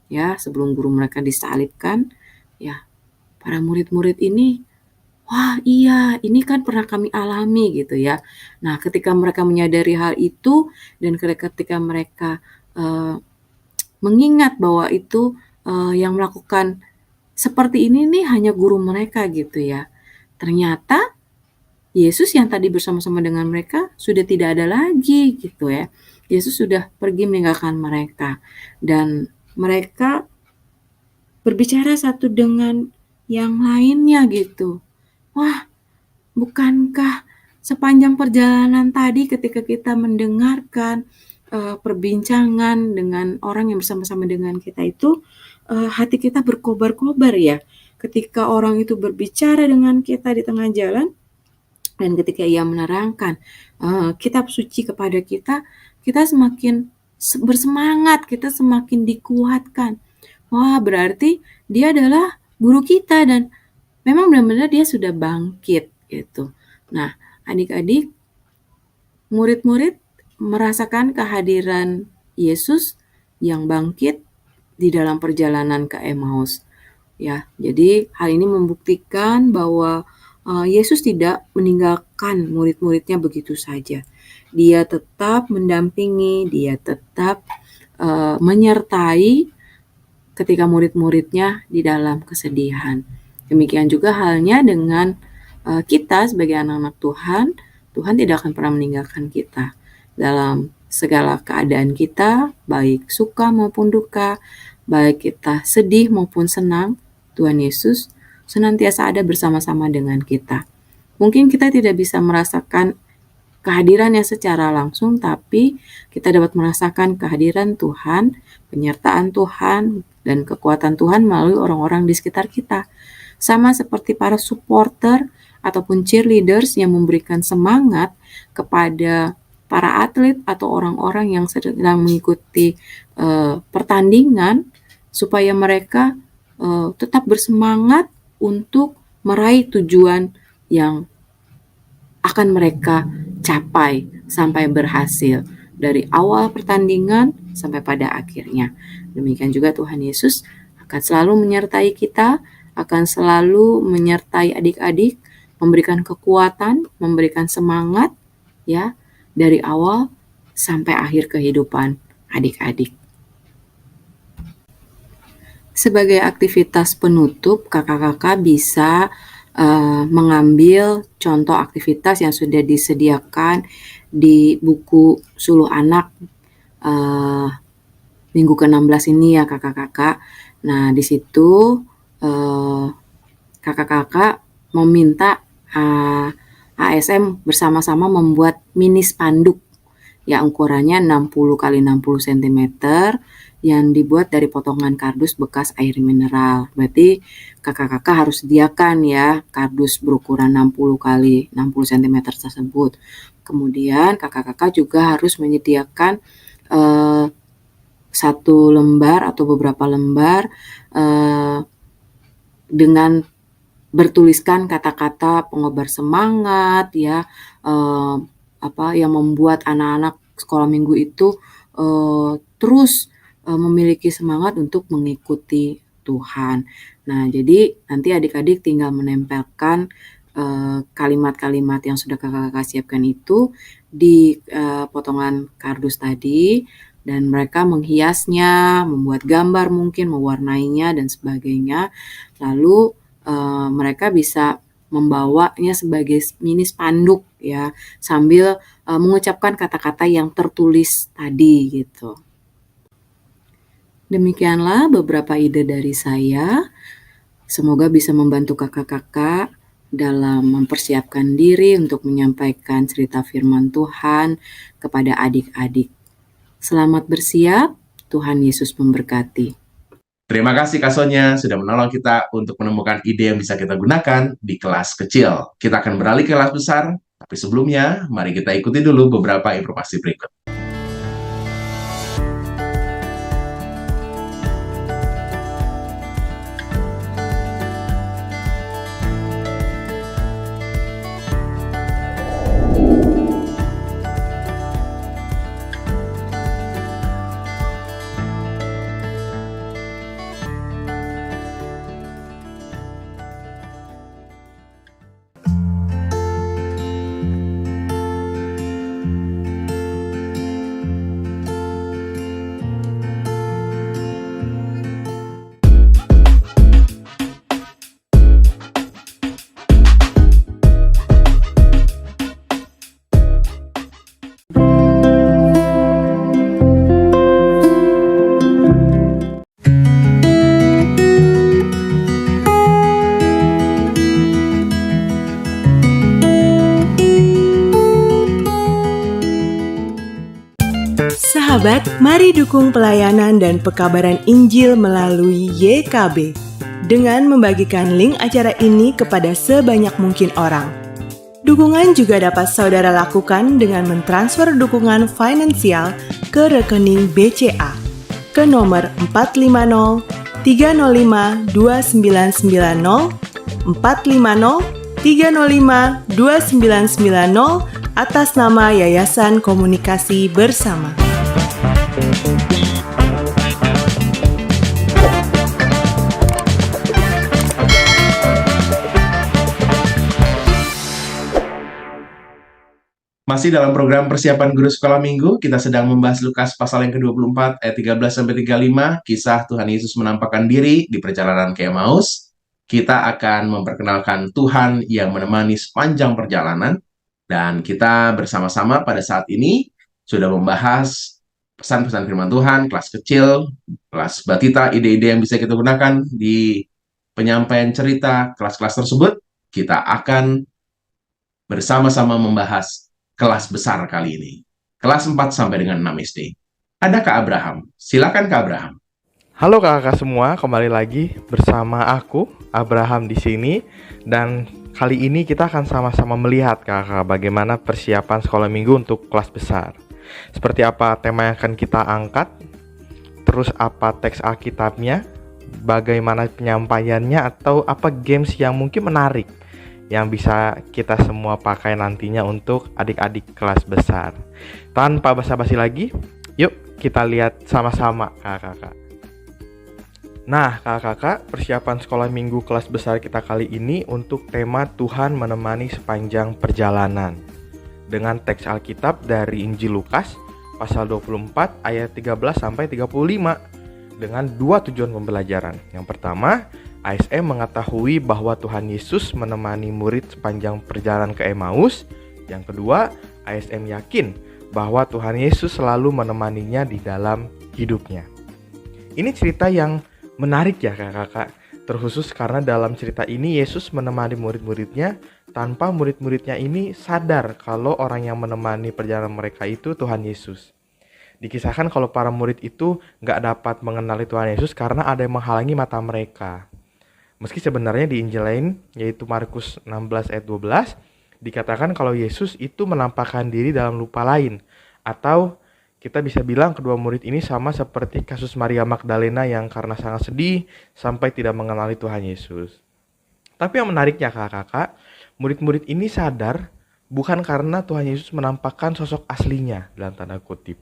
ya, sebelum guru mereka disalibkan, ya, para murid-murid ini, wah iya, ini kan pernah kami alami gitu ya. Nah, ketika mereka menyadari hal itu dan ketika mereka mengingat bahwa itu yang melakukan seperti ini nih hanya guru mereka gitu ya. Ternyata Yesus yang tadi bersama-sama dengan mereka sudah tidak ada lagi gitu ya. Yesus sudah pergi meninggalkan mereka dan mereka berbicara satu dengan yang lainnya gitu. Wah, bukankah sepanjang perjalanan tadi ketika kita mendengarkan perbincangan dengan orang yang bersama-sama dengan kita itu, hati kita berkobar-kobar ya. Ketika orang itu berbicara dengan kita di tengah jalan, dan ketika ia menerangkan kitab suci kepada kita, kita semakin bersemangat, kita semakin dikuatkan. Wah, berarti dia adalah guru kita dan memang benar-benar dia sudah bangkit gitu. Nah, adik-adik, murid-murid merasakan kehadiran Yesus yang bangkit di dalam perjalanan ke Emmaus. Ya, jadi hal ini membuktikan bahwa Yesus tidak meninggalkan murid-muridnya begitu saja. Dia tetap mendampingi, dia tetap menyertai ketika murid-muridnya di dalam kesedihan. Demikian juga halnya dengan kita sebagai anak-anak Tuhan, Tuhan tidak akan pernah meninggalkan kita. Dalam segala keadaan kita, baik suka maupun duka, baik kita sedih maupun senang, Tuhan Yesus senantiasa ada bersama-sama dengan kita. Mungkin kita tidak bisa merasakan kehadirannya secara langsung, tapi kita dapat merasakan kehadiran Tuhan, penyertaan Tuhan, dan kekuatan Tuhan melalui orang-orang di sekitar kita. Sama seperti para supporter ataupun cheerleaders yang memberikan semangat kepada para atlet atau orang-orang yang sedang mengikuti pertandingan, supaya mereka tetap bersemangat untuk meraih tujuan yang akan mereka capai sampai berhasil dari awal pertandingan sampai pada akhirnya. Demikian juga Tuhan Yesus akan selalu menyertai kita, akan selalu menyertai adik-adik, memberikan kekuatan, memberikan semangat ya dari awal sampai akhir kehidupan adik-adik. Sebagai aktivitas penutup, kakak-kakak bisa mengambil contoh aktivitas yang sudah disediakan di buku Suluh Anak minggu ke-16 ini ya kakak-kakak. Nah, di situ kakak-kakak meminta ASM bersama-sama membuat mini spanduk yang ukurannya 60 x 60 cm yang dibuat dari potongan kardus bekas air mineral. Berarti kakak-kakak harus sediakan ya kardus berukuran 60 x 60 cm tersebut. Kemudian kakak-kakak juga harus menyediakan satu lembar atau beberapa lembar dengan bertuliskan kata-kata pengobar semangat ya, yang membuat anak-anak sekolah minggu itu terus memiliki semangat untuk mengikuti Tuhan. Nah, jadi nanti adik-adik tinggal menempelkan kalimat-kalimat yang sudah kakak-kakak siapkan itu di potongan kardus tadi, dan mereka menghiasnya, membuat gambar mungkin, mewarnainya dan sebagainya. Lalu mereka bisa membawanya sebagai mini spanduk ya, sambil mengucapkan kata-kata yang tertulis tadi gitu. Demikianlah beberapa ide dari saya. Semoga bisa membantu kakak-kakak dalam mempersiapkan diri untuk menyampaikan cerita firman Tuhan kepada adik-adik. Selamat bersiap, Tuhan Yesus memberkati. Terima kasih Kak Sonia sudah menolong kita untuk menemukan ide yang bisa kita gunakan di kelas kecil. Kita akan beralih ke kelas besar, tapi sebelumnya mari kita ikuti dulu beberapa informasi berikut. Sahabat, mari dukung pelayanan dan pekabaran Injil melalui YKB dengan membagikan link acara ini kepada sebanyak mungkin orang. Dukungan juga dapat saudara lakukan dengan mentransfer dukungan finansial ke rekening BCA ke nomor 450 305 2990 450 305 2990 atas nama Yayasan Komunikasi Bersama. Masih dalam program persiapan guru sekolah minggu, kita sedang membahas Lukas pasal yang ke-24 ayat 13-35, kisah Tuhan Yesus menampakkan diri di perjalanan ke Emmaus. Kita akan memperkenalkan Tuhan yang menemani sepanjang perjalanan, dan kita bersama-sama pada saat ini sudah membahas pesan-pesan firman Tuhan, kelas kecil, kelas batita, ide-ide yang bisa kita gunakan di penyampaian cerita kelas-kelas tersebut. Kita akan bersama-sama membahas kelas besar kali ini. Kelas 4 sampai dengan 6 SD. Ada Kak Abraham. Silakan Kak Abraham. Halo kakak semua, kembali lagi bersama aku, Abraham di sini. Dan kali ini kita akan sama-sama melihat kakak bagaimana persiapan sekolah minggu untuk kelas besar. Seperti apa tema yang akan kita angkat, terus apa teks Alkitabnya, bagaimana penyampaiannya, atau apa games yang mungkin menarik yang bisa kita semua pakai nantinya untuk adik-adik kelas besar. Tanpa basa-basi lagi, yuk kita lihat sama-sama kakak-kakak. Nah kakak-kakak, persiapan sekolah minggu kelas besar kita kali ini untuk tema Tuhan menemani sepanjang perjalanan, dengan teks Alkitab dari Injil Lukas pasal 24 ayat 13 sampai 35 dengan dua tujuan pembelajaran. Yang pertama, ASM mengetahui bahwa Tuhan Yesus menemani murid sepanjang perjalanan ke Emmaus. Yang kedua, ASM yakin bahwa Tuhan Yesus selalu menemaninya di dalam hidupnya. Ini cerita yang menarik ya kakak-kakak, terkhusus karena dalam cerita ini Yesus menemani murid-muridnya tanpa murid-muridnya ini sadar kalau orang yang menemani perjalanan mereka itu Tuhan Yesus. Dikisahkan kalau para murid itu gak dapat mengenali Tuhan Yesus karena ada yang menghalangi mata mereka. Meski sebenarnya di Injil lain, yaitu Markus 16 ayat 12, dikatakan kalau Yesus itu menampakkan diri dalam lupa lain, atau kita bisa bilang kedua murid ini sama seperti kasus Maria Magdalena yang karena sangat sedih sampai tidak mengenali Tuhan Yesus. Tapi yang menariknya kakak-kakak, murid-murid ini sadar bukan karena Tuhan Yesus menampakkan sosok aslinya dalam tanda kutip.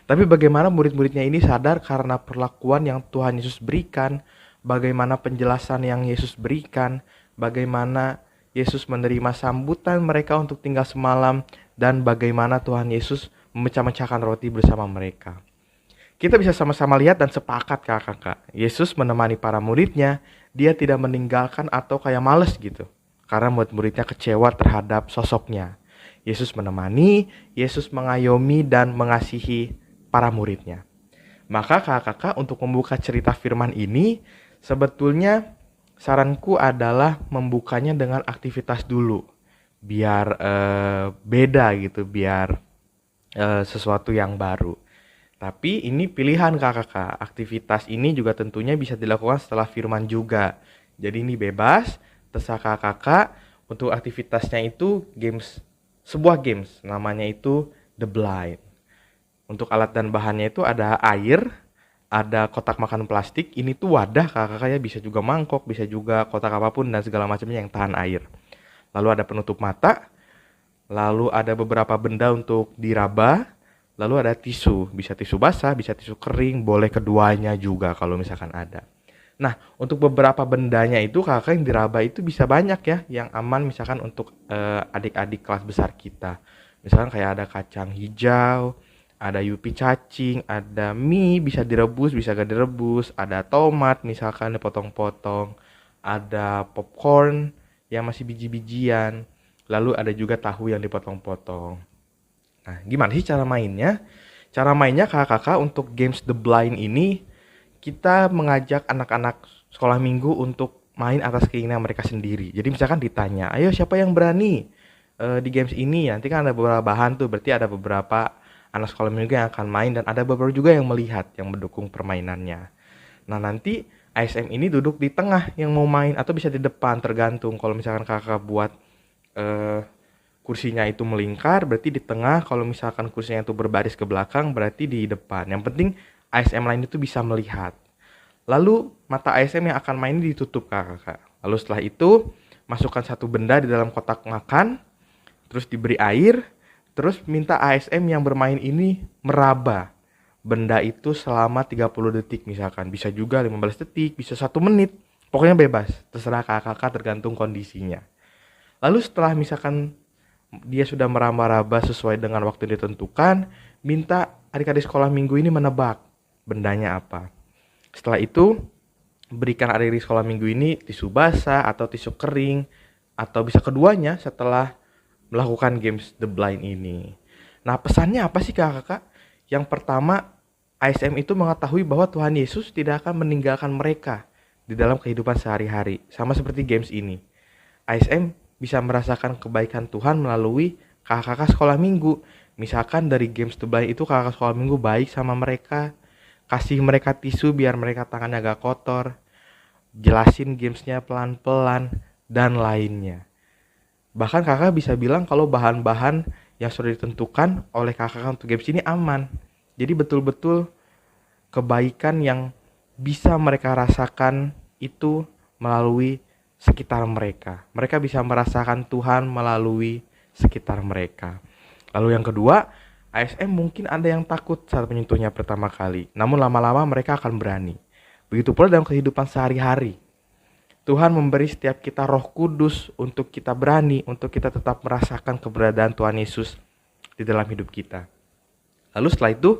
Tapi bagaimana murid-muridnya ini sadar karena perlakuan yang Tuhan Yesus berikan, bagaimana penjelasan yang Yesus berikan, bagaimana Yesus menerima sambutan mereka untuk tinggal semalam, dan bagaimana Tuhan Yesus memecah-mecahkan roti bersama mereka. Kita bisa sama-sama lihat dan sepakat kakak-kakak, Yesus menemani para muridnya, dia tidak meninggalkan atau kayak males gitu. Karena murid-muridnya kecewa terhadap sosoknya. Yesus menemani, Yesus mengayomi dan mengasihi para muridnya. Maka kakak-kakak untuk membuka cerita firman ini, sebetulnya saranku adalah membukanya dengan aktivitas dulu. Biar beda gitu, biar sesuatu yang baru. Tapi ini pilihan kakak-kakak. Aktivitas ini juga tentunya bisa dilakukan setelah firman juga. Jadi ini bebas, terserah kakak-kakak. Untuk aktivitasnya itu sebuah games, namanya itu The Blind. Untuk alat dan bahannya itu ada air, ada kotak makan plastik. Ini tuh wadah kakak-kakak ya, bisa juga mangkok, bisa juga kotak apapun dan segala macamnya yang tahan air. Lalu ada penutup mata. Lalu ada beberapa benda untuk diraba, lalu ada tisu, bisa tisu basah, bisa tisu kering, boleh keduanya juga kalau misalkan ada. Nah, untuk beberapa bendanya itu kakak yang diraba itu bisa banyak ya, yang aman misalkan untuk adik-adik kelas besar kita. Misalkan kayak ada kacang hijau, ada yupi cacing, ada mie bisa direbus, bisa gak direbus, ada tomat misalkan dipotong-potong, ada popcorn yang masih biji-bijian. Lalu ada juga tahu yang dipotong-potong. Nah, gimana sih cara mainnya? Cara mainnya kakak-kakak untuk games The Blind ini, kita mengajak anak-anak sekolah minggu untuk main atas keinginan mereka sendiri. Jadi misalkan ditanya, ayo siapa yang berani di games ini? Nanti kan ada beberapa bahan tuh, berarti ada beberapa anak sekolah minggu yang akan main dan ada beberapa juga yang melihat, yang mendukung permainannya. Nah nanti ASM ini duduk di tengah yang mau main atau bisa di depan, tergantung. Kalau misalkan kakak buat kursinya itu melingkar, berarti di tengah. Kalau misalkan kursinya itu berbaris ke belakang, berarti di depan. Yang penting ASM lain itu bisa melihat. Lalu mata ASM yang akan main ditutup kakak. Lalu setelah itu masukkan satu benda di dalam kotak makan, terus diberi air, terus minta ASM yang bermain ini meraba benda itu selama 30 detik misalkan. Bisa juga 15 detik, bisa 1 menit. Pokoknya bebas, terserah kakak tergantung kondisinya. Lalu setelah misalkan dia sudah meraba-raba sesuai dengan waktu yang ditentukan, minta adik-adik sekolah minggu ini menebak bendanya apa. Setelah itu, berikan adik-adik sekolah minggu ini tisu basah atau tisu kering, atau bisa keduanya setelah melakukan games The Blind ini. Nah, pesannya apa sih kakak-kakak? Yang pertama, ASM itu mengetahui bahwa Tuhan Yesus tidak akan meninggalkan mereka di dalam kehidupan sehari-hari. Sama seperti games ini. ASM bisa merasakan kebaikan Tuhan melalui kakak-kakak sekolah minggu. Misalkan dari games to Blind itu kakak sekolah minggu baik sama mereka, kasih mereka tisu biar mereka tangannya agak kotor, jelasin gamesnya pelan-pelan, dan lainnya. Bahkan kakak bisa bilang kalau bahan-bahan yang sudah ditentukan oleh kakak untuk games ini aman. Jadi betul-betul kebaikan yang bisa mereka rasakan itu melalui sekitar mereka. Mereka bisa merasakan Tuhan melalui sekitar mereka. Lalu yang kedua, ASM mungkin ada yang takut saat menyentuhnya pertama kali. Namun lama-lama mereka akan berani. Begitu pula dalam kehidupan sehari-hari. Tuhan memberi setiap kita Roh Kudus untuk kita berani, untuk kita tetap merasakan keberadaan Tuhan Yesus di dalam hidup kita. Lalu setelah itu,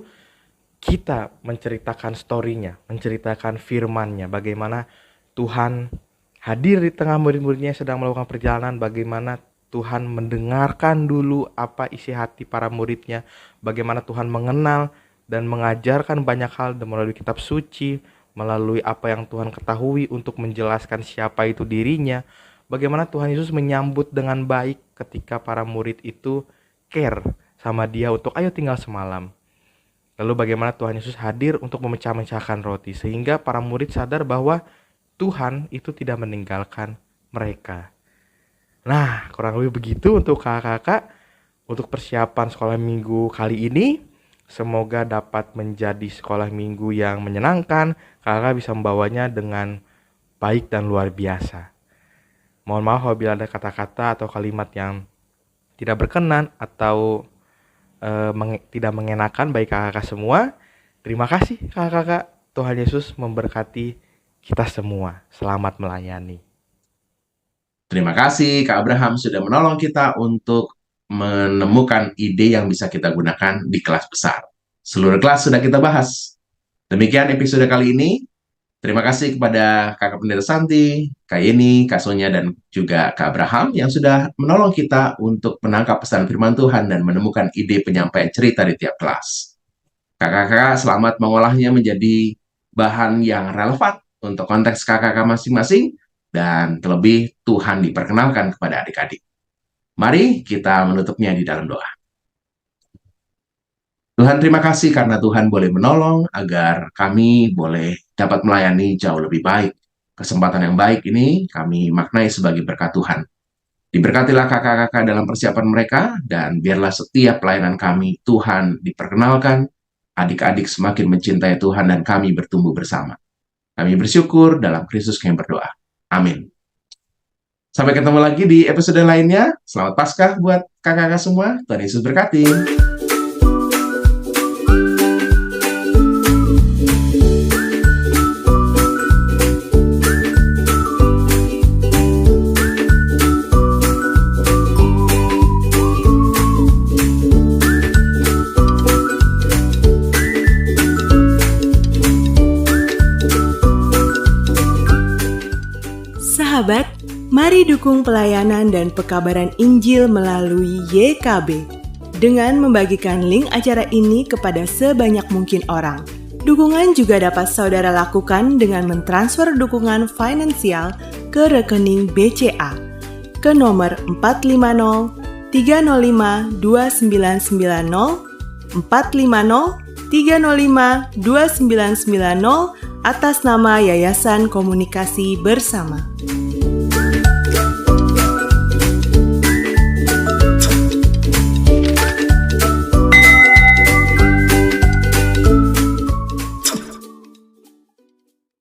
kita menceritakan story-nya, menceritakan firman-Nya, bagaimana Tuhan hadir di tengah murid-muridnya yang sedang melakukan perjalanan, bagaimana Tuhan mendengarkan dulu apa isi hati para muridnya, bagaimana Tuhan mengenal dan mengajarkan banyak hal melalui kitab suci, melalui apa yang Tuhan ketahui untuk menjelaskan siapa itu dirinya, bagaimana Tuhan Yesus menyambut dengan baik ketika para murid itu care sama dia untuk ayo tinggal semalam. Lalu bagaimana Tuhan Yesus hadir untuk memecah-mecahkan roti, sehingga para murid sadar bahwa Tuhan itu tidak meninggalkan mereka. Nah, kurang lebih begitu untuk kakak-kakak untuk persiapan sekolah minggu kali ini. Semoga dapat menjadi sekolah minggu yang menyenangkan. Kakak bisa membawanya dengan baik dan luar biasa. Mohon maaf apabila ada kata-kata atau kalimat yang tidak berkenan atau tidak mengenakan bagi kakak-kakak semua. Terima kasih kakak-kakak. Tuhan Yesus memberkati kita semua. Selamat melayani. Terima kasih Kak Abraham sudah menolong kita untuk menemukan ide yang bisa kita gunakan di kelas besar. Seluruh kelas sudah kita bahas. Demikian episode kali ini. Terima kasih kepada Kakak Pendeta Santi, Kak Yeni, Kak Sonia, dan juga Kak Abraham yang sudah menolong kita untuk menangkap pesan firman Tuhan dan menemukan ide penyampaian cerita di tiap kelas. Kakak-kakak selamat mengolahnya menjadi bahan yang relevan untuk konteks kakak-kakak masing-masing, dan terlebih Tuhan diperkenalkan kepada adik-adik. Mari kita menutupnya di dalam doa. Tuhan, terima kasih karena Tuhan boleh menolong agar kami boleh dapat melayani jauh lebih baik. Kesempatan yang baik ini kami maknai sebagai berkat Tuhan. Diberkatilah kakak-kakak dalam persiapan mereka, dan biarlah setiap pelayanan kami Tuhan diperkenalkan, adik-adik semakin mencintai Tuhan, dan kami bertumbuh bersama. Kami bersyukur dalam Kristus kami berdoa. Amin. Sampai ketemu lagi di episode lainnya. Selamat Paskah buat kakak-kakak semua. Tuhan Yesus berkati. Sahabat, mari dukung pelayanan dan pekabaran Injil melalui YKB dengan membagikan link acara ini kepada sebanyak mungkin orang. Dukungan juga dapat saudara lakukan dengan mentransfer dukungan finansial ke rekening BCA ke nomor 450 305 2990 450 305 2990 atas nama Yayasan Komunikasi Bersama.